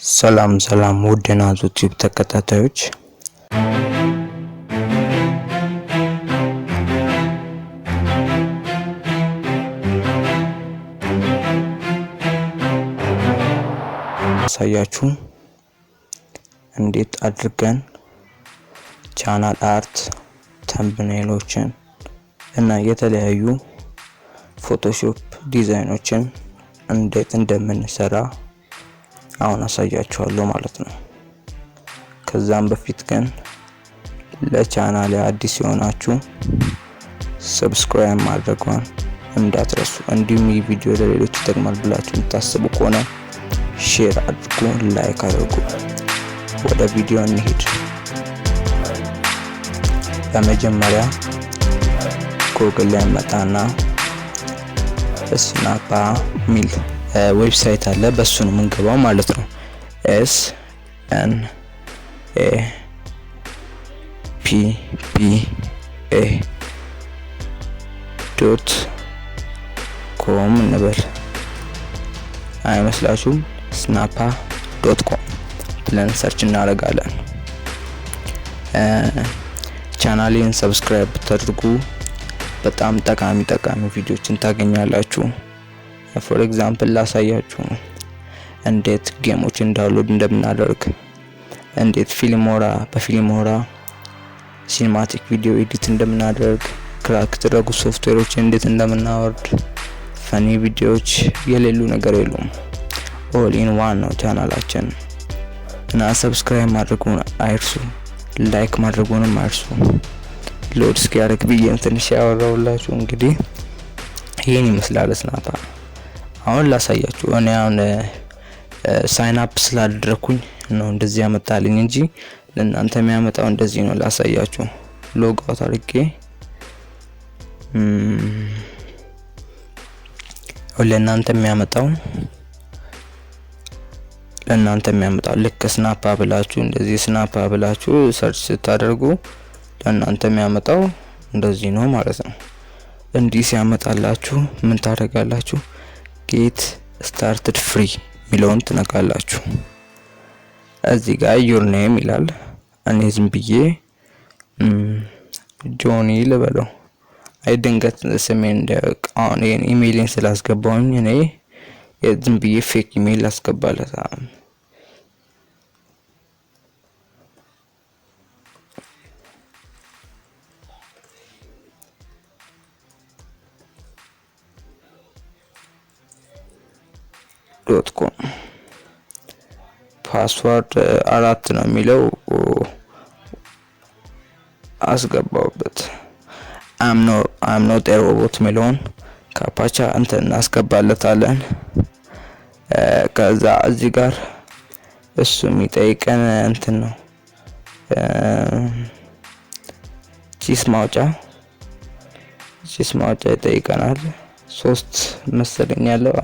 ሰላም ውድ የዩቱብ ተከታታዮች ላሳያቹ እንዴት አድርገን ቻናል አርት ተምብኒሎችን እና የተለያዩ ፎቶሾፕ ዲዛይኖችን እንዴት እንደምንሰራ አሁን አሳያችኋለሁ ማለት ነው። ከዛም በፊት ግን ለቻናሌ አዲስ የሆናችሁ ሰብስክራይብ ማድረግን እንዳትረሱ። እንዲሁም ይህ ቪዲዮ ለሌሎች ይጠቅማል ብላችሁ የምታስቡ ከሆነ ሼር አድርጉ፣ ላይክ አድርጉ። ወደ ቪዲዮ እንሂድ። በመጀመሪያ ጉግል ላይ መጣና ስናፓ ሚል ዌብሳይት አለ፣ በሱ ነው የምንገባው ማለት ነው። snapa.com እንበል። አይመስላችሁም? snapa.com ብለን ሰርች እናደርጋለን። ቻናሌን ሰብስክራይብ ብታደርጉ በጣም ጠቃሚ ቪዲዮዎችን ታገኛላችሁ። ፎር ኤግዛምፕል ላሳያችሁ እንዴት ጌሞችን ዳውንሎድ እንደምናደርግ፣ እንዴት በፊልሞራ ሲኒማቲክ ቪዲዮ ኤዲት እንደምናደርግ፣ ክራክ የተደረጉ ሶፍትዌሮችን እንዴት እንደምናወርድ፣ ፈኒ ቪዲዮዎች የሌሉ ነገር የሉም። ኦል ኢን ዋን ነው ቻናላችን እና ሰብስክራይብ ማድረጉን አይርሱ፣ ላይክ ማድረጉንም አይርሱ። ሎድ እስኪያደርግ ብዬን ትንሽ ያወራውላችሁ። እንግዲህ ይሄን ይመስላል ስናፓ። አሁን ላሳያችሁ። እኔ አሁን ሳይን አፕ ስላደረኩኝ ነው እንደዚህ ያመጣልኝ እንጂ ለእናንተ የሚያመጣው እንደዚህ ነው። ላሳያችሁ። ሎግ አውት አድርጌ ለእናንተ የሚያመጣው ልክ ስናፓ ብላችሁ እንደዚህ ስናፓ ብላችሁ ሰርች ስታደርጉ ለእናንተ የሚያመጣው እንደዚህ ነው ማለት ነው። እንዲህ ሲያመጣላችሁ ምን ታደርጋላችሁ? ጌት ስታርትድ ፍሪ ሚለውን ትነካላችሁ። እዚህ ጋር ዩር ኔም ይላል። እኔ ዝም ብዬ ጆኒ ልበለው። አይ ድንገት ስሜን እንደቃውን ኢሜይልን ስላስገባውኝ እኔ ዝም ብዬ ፌክ ኢሜይል አስገባለታ። .com ፓስወርድ 4 ነው የሚለው አስገባውበት። አም ኖት ኤ ሮቦት ሚለውን ካፓቻ እንትን እናስገባለታለን። ከዛ እዚህ ጋር እሱ የሚጠይቀን እንትን ነው ቺስ ማውጫ ይጠይቀናል። 3 መሰለኝ ያለው።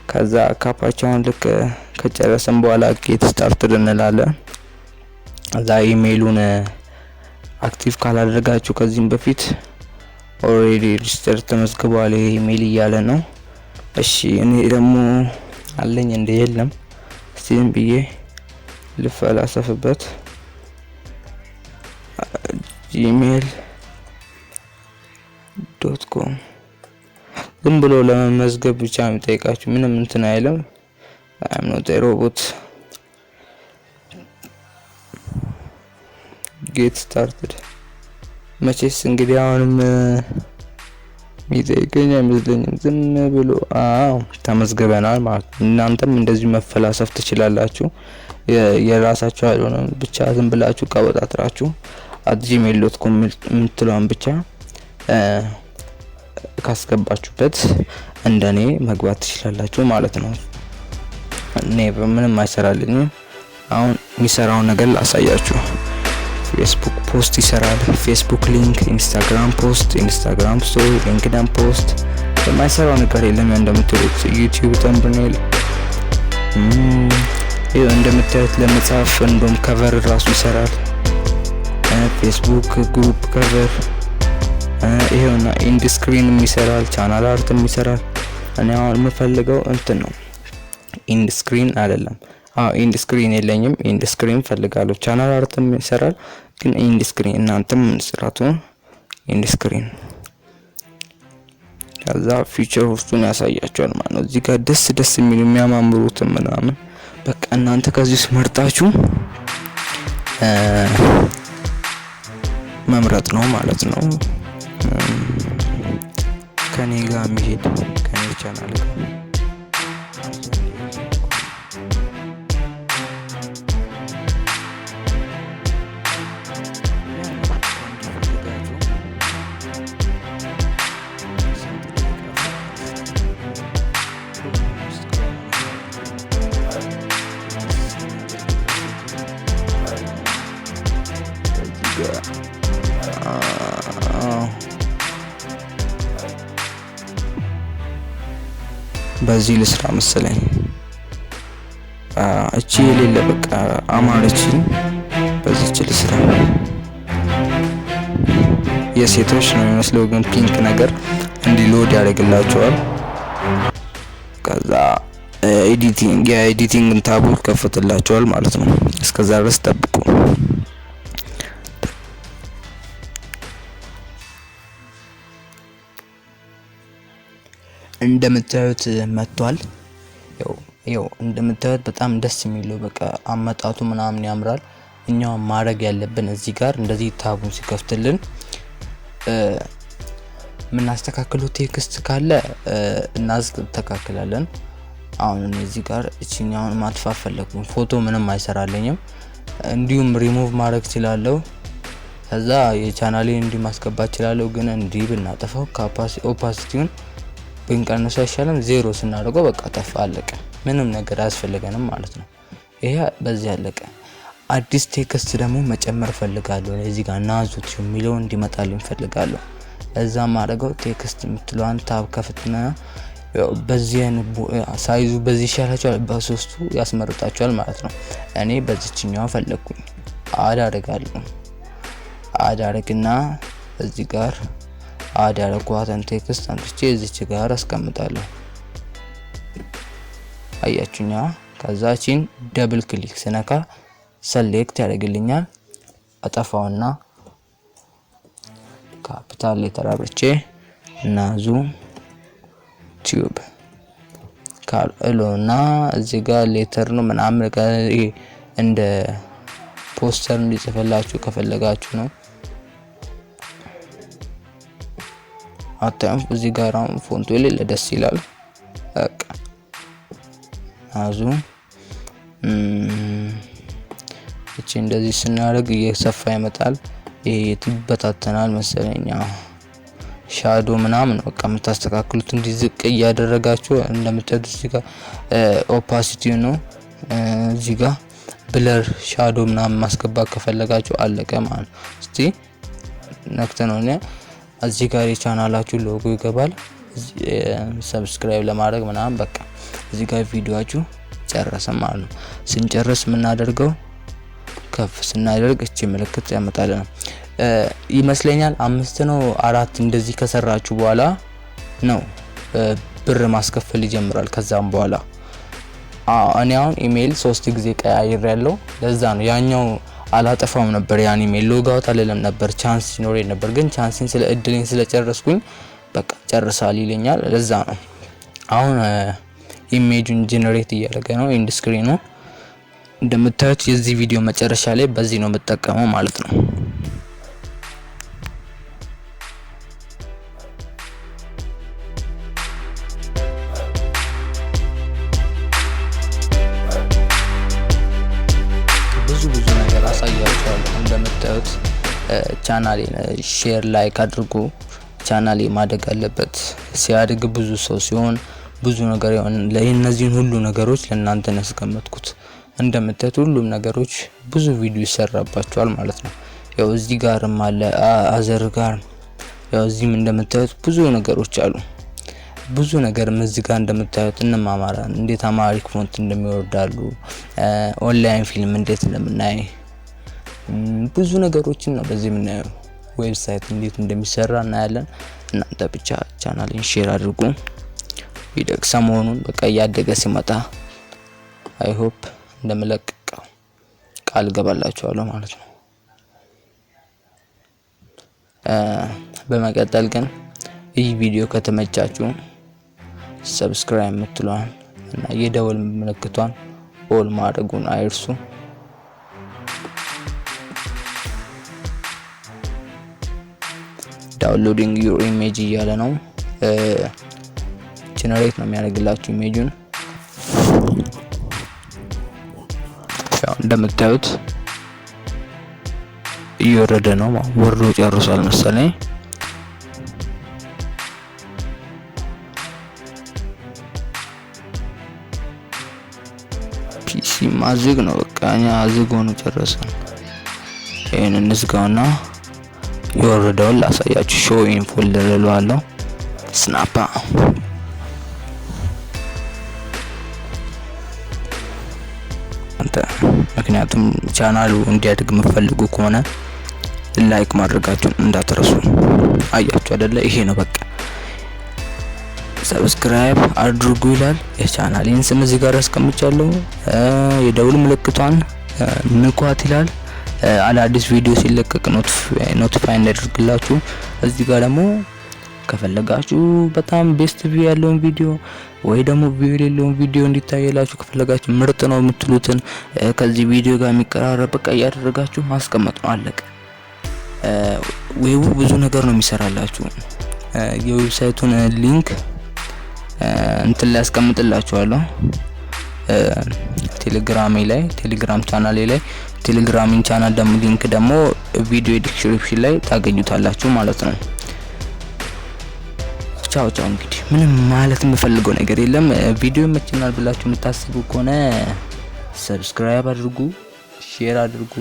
ከዛ ካፓቻውን ልክ ከጨረሰን በኋላ ጌት ስታርትድ እንላለን። እዛ ኢሜይሉን አክቲቭ ካላደረጋችሁ ከዚህም በፊት ኦሬዲ ሬጂስተር ተመዝግቧል ኢሜይል እያለ ነው። እሺ እኔ ደግሞ አለኝ እንደ የለም ሲም ብዬ ልፈላሰፍበት gmail.com ዝም ብሎ ለመመዝገብ ብቻ የሚጠይቃችሁ ምንም እንትን አይልም። አም ኖት ኤ ሮቦት ጌት ስታርትድ። መቼስ እንግዲህ አሁንም የሚጠይቀኝ አይመስለኝም። ዝም ብሎ ተመዝግበናል ማለት ነው። እናንተም እንደዚህ መፈላሰፍ ትችላላችሁ። የራሳችሁ አይሆንም ብቻ ዝም ብላችሁ ቀበጣጥራችሁ @gmail.com የምትለውን ብቻ ካስገባችሁበት እንደኔ መግባት ትችላላችሁ ማለት ነው። እኔ ምንም አይሰራልኝም። አሁን የሚሰራውን ነገር ላሳያችሁ። ፌስቡክ ፖስት ይሰራል። ፌስቡክ ሊንክ፣ ኢንስታግራም ፖስት፣ ኢንስታግራም ስቶሪ፣ ሊንክድኢን ፖስት። የማይሰራው ነገር የለም። እንደምትሉት ዩቱብ ተምብኒል እንደምታዩት ለመጻፍ እንደም ከቨር ራሱ ይሰራል። ፌስቡክ ግሩፕ ከቨር ይሄውና ኢንድ ስክሪን ይሰራል። ቻናል አርት ይሰራል። እኔ አሁን የምፈልገው እንትን ነው ኢንድ ስክሪን አይደለም። ኢንድ ስክሪን የለኝም። ኢንድ ስክሪን ፈልጋለሁ። ቻናል አርትም ይሰራል ግን ኢንድ ስክሪን እናንተም ስራቱ ኢንድ ስክሪን ከዛ ፊቸሮቹን ያሳያችኋል ማለት ነው። እዚህ ጋር ደስ የሚሉ የሚያማምሩት ምናምን በቃ እናንተ ከዚህ መርጣችሁ መምረጥ ነው ማለት ነው። ከኔ ጋር መሄድ ከኔ ቻናል ጋር በዚህ ልስራ መሰለኝ። እቺ የሌለ በቃ አማረችኝ። በዚህች ልስራ። የሴቶች ነው የሚመስለው ግን ፒንክ ነገር እንዲሎድ ያደርግላቸዋል። ከዛ ኤዲቲንግ ታቡ ከፈትላቸዋል ማለት ነው። እስከዛ ድረስ ጠብቁ። እንደምታዩት መጥቷል። ያው እንደምታዩት በጣም ደስ የሚለው በቃ አመጣጡ ምናምን ያምራል። እኛው ማድረግ ያለብን እዚህ ጋር እንደዚህ ታቡን ሲከፍትልን ምን አስተካክለው ቴክስት ካለ እናስተካክላለን። አሁን እዚህ ጋር እቺኛውን ማጥፋት ፈለኩኝ። ፎቶ ምንም አይሰራልኝም። እንዲሁም ሪሙቭ ማድረግ ይችላልው። ከዛ የቻናሌን እንዲ ማስገባት ይችላልው። ግን እንዲ ብናጠፋው ኦፓሲቲውን ብንቀንሰው አይሻልም? ዜሮ ስናደርገው በቃ ጠፋ፣ አለቀ። ምንም ነገር አያስፈልገንም ማለት ነው። ይሄ በዚህ አለቀ። አዲስ ቴክስት ደግሞ መጨመር ፈልጋለሁ። እዚህ ጋር ናዙት የሚለው እንዲመጣልኝ ፈልጋለሁ። እዛ ማድረገው ቴክስት ምትለዋን ታብ ከፍትና በዚህ ሳይዙ በዚህ ይሻላችኋል፣ በሶስቱ ያስመርጣችኋል ማለት ነው። እኔ በዚህኛው ፈለኩኝ። አዳርጋለሁ። አዳርግና እዚህ ጋር አዳርጓታን ቴክስት አንጥቼ እዚች ጋር አስቀምጣለሁ። አያችሁኛ? ከዛችን ደብል ክሊክ ስነካ ሰሌክት ያደርግልኛል። አጠፋውና ካፒታል ሌተር አብርቼ ናዙ ቲዩብ ካልእሎና እዚህ ጋር ሌተር ነው ምናምን እንደ ፖስተር እንዲጽፈላችሁ ከፈለጋችሁ ነው። አታም እዚህ ጋር አሁን ፎንቱ የሌለ ደስ ይላል። በቃ ናዙ እቺ እንደዚህ ስናደርግ እየሰፋ ይመጣል። ይሄ ይበታተናል መሰለኛ ሻዶ ምናምን በቃ የምታስተካክሉት እንዲዝቅ እያደረጋችሁ እንደምታዩት እዚህ ጋር ኦፓሲቲ ነው። እዚህ ጋር ብለር ሻዶ ምናምን ማስገባት ከፈለጋችሁ አለቀ ማለት ነው። እስቲ ነክተነው እዚህ ጋር የቻናላችሁ ሎጎ ይገባል። ሰብስክራይብ ለማድረግ ምናምን በቃ እዚህ ጋር ቪዲዮአችሁ ጨረሰ ማለት ነው። ስንጨርስ ምናደርገው ከፍ ስናደርግ እቺ ምልክት ያመጣልናል ይመስለኛል። 5 ነው 4 እንደዚህ ከሰራችሁ በኋላ ነው ብር ማስከፈል ይጀምራል። ከዛም በኋላ እኔ አሁን ኢሜል 3 ጊዜ ቀያይር ያለው ለዛ ነው። ያኛው አላጠፋውም ነበር። ያን ኢሜል ሎጋውት አለለም ነበር ቻንስ ሲኖረኝ ነበር። ግን ቻንስን ስለ እድልኝ ስለጨረስኩኝ በቃ ጨርሳል ይለኛል። ለዛ ነው አሁን ኢሜጁን ጀነሬት እያደረገ ነው። ኢንድ ስክሪኑ እንደምታዩት የዚህ ቪዲዮ መጨረሻ ላይ በዚህ ነው የምጠቀመው ማለት ነው። ብዙ ነገር አሳያችኋለሁ። እንደምታዩት ቻናሌን ሼር ላይክ አድርጉ። ቻናሌ ማደግ አለበት። ሲያድግ ብዙ ሰው ሲሆን ብዙ ነገር ለእነዚህን ሁሉ ነገሮች ለእናንተ ያስቀመጥኩት እንደምታዩት ሁሉም ነገሮች ብዙ ቪዲዮ ይሰራባቸዋል ማለት ነው። ያው እዚህ ጋርም አለ አዘር ጋር ያው እዚህም እንደምታዩት ብዙ ነገሮች አሉ። ብዙ ነገር እዚህ ጋር እንደምታዩት እንማማራለን። እንዴት አምሃሪክ ፎንት እንደሚወርዳሉ፣ ኦንላይን ፊልም እንዴት እንደምናይ ብዙ ነገሮችን ነው በዚህ የምናየው። ዌብሳይት እንዴት እንደሚሰራ እናያለን። እናንተ ብቻ ቻናሌን ሼር አድርጉ። ቪዲዮ ሰሞኑን በቃ ያደገ ሲመጣ አይ ሆፕ እንደምለቀቀው ቃል ገባላችኋለሁ ማለት ነው። በመቀጠል ግን ይህ ቪዲዮ ከተመቻችሁ ሰብስክራይብ ምትለዋን እና የደወል ምልክቷን ኦል ማድረጉን አይርሱ። ዳውንሎዲንግ ዩር ኢሜጅ እያለ ነው። ጀነሬት ነው የሚያደርግላችሁ ኢሜጁን። ያው እንደምታዩት እየወረደ ነው። ወርዶ ጨርሷል መሰለኝ። ፒሲ ማዝግ ነው በቃ እኛ አዝግ ሆኖ ጨረሰን። ይሄን እንዝጋውና የወረደውን ላሳያችሁ። ሾው ኢን ፎልደር እለዋለሁ። ስናፓ ምክንያቱም ቻናሉ እንዲያድግ የምትፈልጉ ከሆነ ላይክ ማድረጋችሁን እንዳትረሱ። አያችሁ አይደለ? ይሄ ነው በቃ። ሰብስክራይብ አድርጉ ይላል። የቻናሌን ስም እዚህ ጋር አስቀምጫለሁ። የደውል ምልክቷን ንኳት ይላል። አዳዲስ ቪዲዮ ሲለቀቅ ኖቲፋይ እንዲያደርግላችሁ። እዚህ ጋር ደግሞ ከፈለጋችሁ በጣም ቤስት ቪው ያለውን ቪዲዮ ወይ ደግሞ ቪው የሌለውን ቪዲዮ እንዲታየላችሁ ከፈለጋችሁ ምርጥ ነው የምትሉትን ከዚህ ቪዲዮ ጋር የሚቀራረብ በቃ ያደረጋችሁ ማስቀመጥ ነው። አለቀ። ዌቡ ብዙ ነገር ነው የሚሰራላችሁ። የዌብሳይቱን ሊንክ እንትን ላይ አስቀምጥላችኋለሁ። ቴሌግራም ቻናሌ ላይ ቴሌግራሚን ቻናል ደግሞ ሊንክ ደግሞ ቪዲዮ ዲስክሪፕሽን ላይ ታገኙታላችሁ ማለት ነው። ቻው እንግዲህ ምንም ማለት የምፈልገው ነገር የለም። ቪዲዮ ይመችናል ብላችሁ የምታስቡ ከሆነ ሰብስክራይብ አድርጉ፣ ሼር አድርጉ።